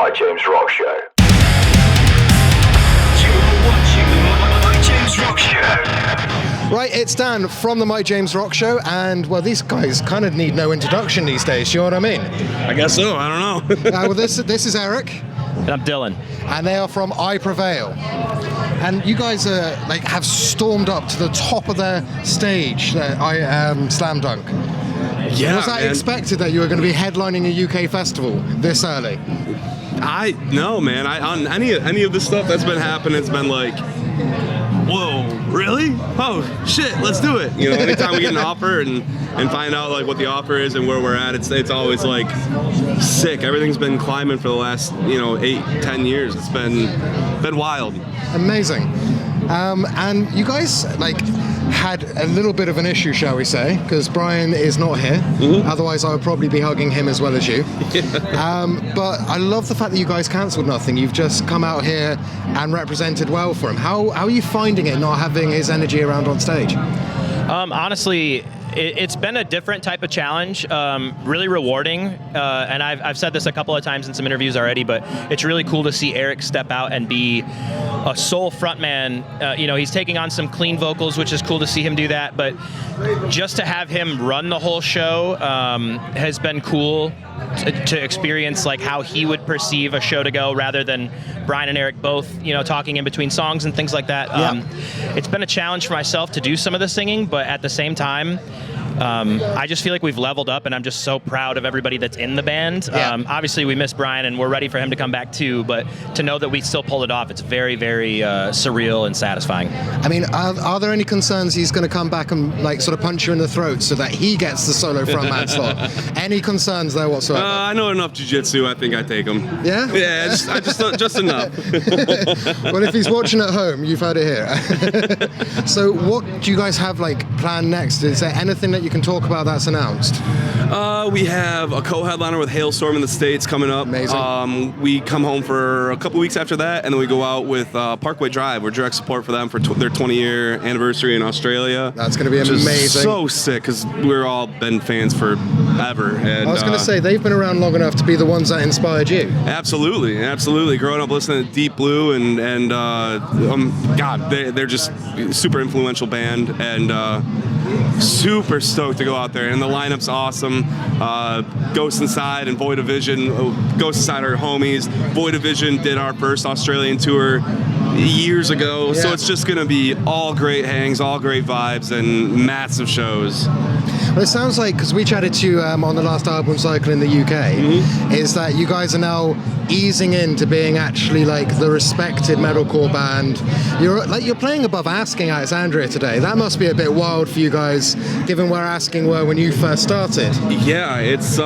My James Rock Show. Right, it's Dan from the My James Rock Show, and well, these guys kind of need no introduction these days. You know what I mean? I guess so. I don't know. Well, this is Eric, and I'm Dylan, and they are from I Prevail. And you guys have stormed up to the top of their stage, Slam Dunk. Yeah, was that expected that you were going to be headlining a UK festival this early? No, man. On any of the stuff that's been happening, it's been like, whoa, really? Oh shit, let's do it. You know, anytime we get an offer and find out like what the offer is and where we're at, it's always like sick. Everything's been climbing for the last 8-10 years. It's been wild. Amazing. And you guys had a little bit of an issue, shall we say, because Brian is not here. Mm-hmm. Otherwise I would probably be hugging him as well as you. But I love the fact that you guys cancelled nothing. You've just come out here and represented well for him. How are you finding it not having his energy around on stage? Honestly, it's been a different type of challenge, really rewarding, and I've said this a couple of times in some interviews already, but it's really cool to see Eric step out and be a sole frontman. He's taking on some clean vocals, which is cool to see him do that, but just to have him run the whole show has been cool to experience like how he would perceive a show to go rather than Brian and Eric both, talking in between songs and things like that. It's been a challenge for myself to do some of the singing, but at the same time, I just feel like we've leveled up, and I'm just so proud of everybody that's in the band. Obviously, we miss Brian, and we're ready for him to come back too, but to know that we still pulled it off, it's very, very surreal and satisfying. I mean, are there any concerns he's going to come back and sort of punch you in the throat so that he gets the solo frontman slot? Any concerns there whatsoever? I know enough jiu-jitsu. I think I take him. Yeah? Yeah, just enough. Well, if he's watching at home, you've heard it here. So what do you guys have planned next? Is there anything that you can talk about that's announced? We have a co-headliner with Hailstorm in the States coming up. Amazing. We come home for a couple weeks after that, and then we go out with Parkway Drive. We're direct support for them for their 20-year anniversary in Australia. That's going to be amazing. Is so sick, because we're all been fans forever. And, I was going to say, they've been around long enough to be the ones that inspired you. Absolutely. Growing up listening to Deep Blue and God, they're just super influential band, and super stoked to go out there, and the lineup's awesome. Ghost Inside and Void of Vision. Ghost Inside are homies. Void of Vision did our first Australian tour years ago, so it's just gonna be all great hangs, all great vibes, and massive shows. Well, it sounds like, because we chatted to you on the last album cycle in the UK, is that you guys are now easing into being actually the respected metalcore band. You're playing above Asking Alexandria today. That must be a bit wild for you guys, given where Asking were when you first started. Yeah, it's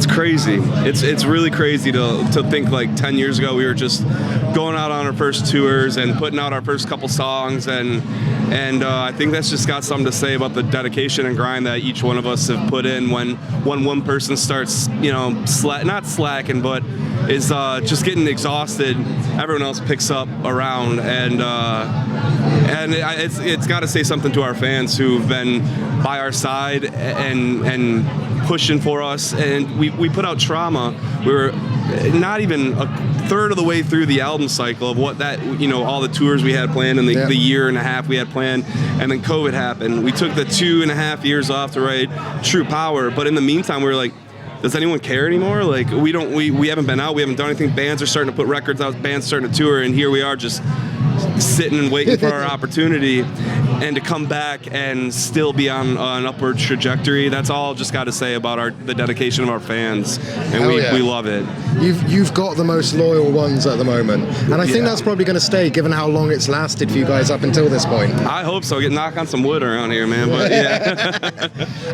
crazy. It's really crazy to think 10 years ago we were just going out on our first tours and putting out our first couple songs, and I think that's just got something to say about the dedication and grind that each one of us have put in. When one person starts, not slacking, but is just getting exhausted, everyone else picks up around, and it's got to say something to our fans who've been by our side and pushing for us. And we put out Trauma. We were not even a third of the way through the album cycle of what that, all the tours we had planned and the year and a half we had planned, and then COVID happened. We took the 2.5 years off to write True Power, but in the meantime we were like, does anyone care anymore? We haven't been out, we haven't done anything. Bands are starting to put records out, bands starting to tour, and here we are just sitting and waiting for our opportunity, and to come back and still be on an upward trajectory. That's all just got to say about the dedication of our fans, and we love it. You've got the most loyal ones at the moment, and I think that's probably going to stay, given how long it's lasted for you guys up until this point. I hope so. Knock on some wood around here, man. But yeah.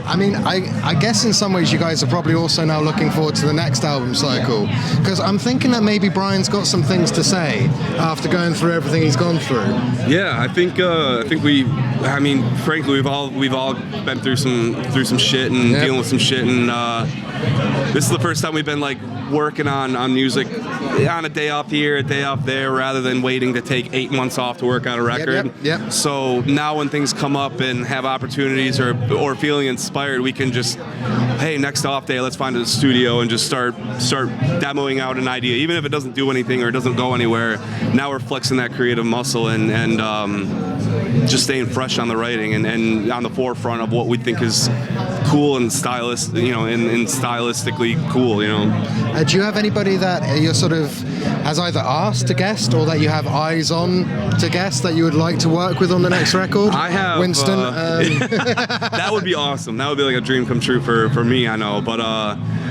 I mean, I guess in some ways you guys are probably also now looking forward to the next album cycle, because I'm thinking that maybe Brian's got some things to say after going through everything he's gone through. Yeah, I think frankly, we've all been through some shit and dealing with some shit, and this is the first time we've been working on music on a day off here, a day off there, rather than waiting to take 8 months off to work on a record. Yep. So now when things come up and have opportunities or feeling inspired, we can just hey, next off day, let's find a studio and just start demoing out an idea, even if it doesn't do anything or it doesn't go anywhere. Now we're flexing that creative muscle and just staying fresh on the writing and on the forefront of what we think is cool and stylist, you know, and stylistically cool, you know. Do you have anybody that you're sort of has either asked to guest or that you have eyes on to guest that you would like to work with on the next record? I have Winston. That would be awesome. That would be like a dream come true for me, I know. But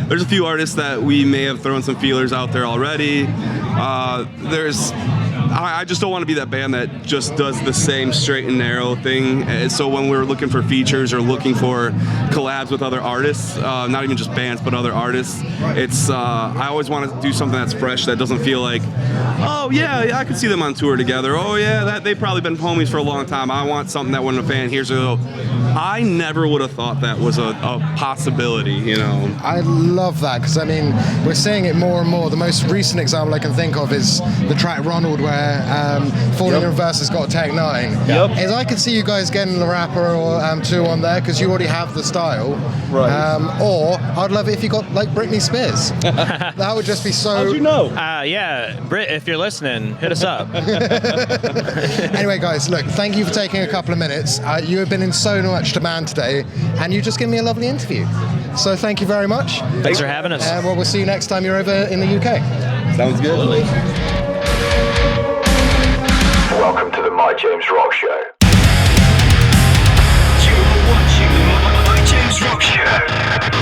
there's a few artists that we may have thrown some feelers out there already. I just don't want to be that band that just does the same straight and narrow thing. And so when we're looking for features or looking for collabs with other artists, not even just bands, but other artists, it's I always want to do something that's fresh, that doesn't feel like, oh yeah, I could see them on tour together. Oh yeah, they've probably been homies for a long time. I want something that when a fan hears it, I never would have thought that was a possibility, you know. I love that, because I mean, we're seeing it more and more. The most recent example I can think of is the track Ronald, where Falling in Reverse has got Tech 9. Is I could see you guys getting the rapper or two on there, because you already have the style. Right. Or I'd love it if you got like Britney Spears. That would just be so. How'd you know? Yeah, Brit, if you're listening, hit us up. Anyway, guys, look, thank you for taking a couple of minutes. You have been in so much demand today, and you just given me a lovely interview. So thank you very much. Thanks for having us. Well, we'll see you next time you're over in the UK. Sounds good. Absolutely. Welcome to the My James Rock Show. You're watching the My James Rock Show.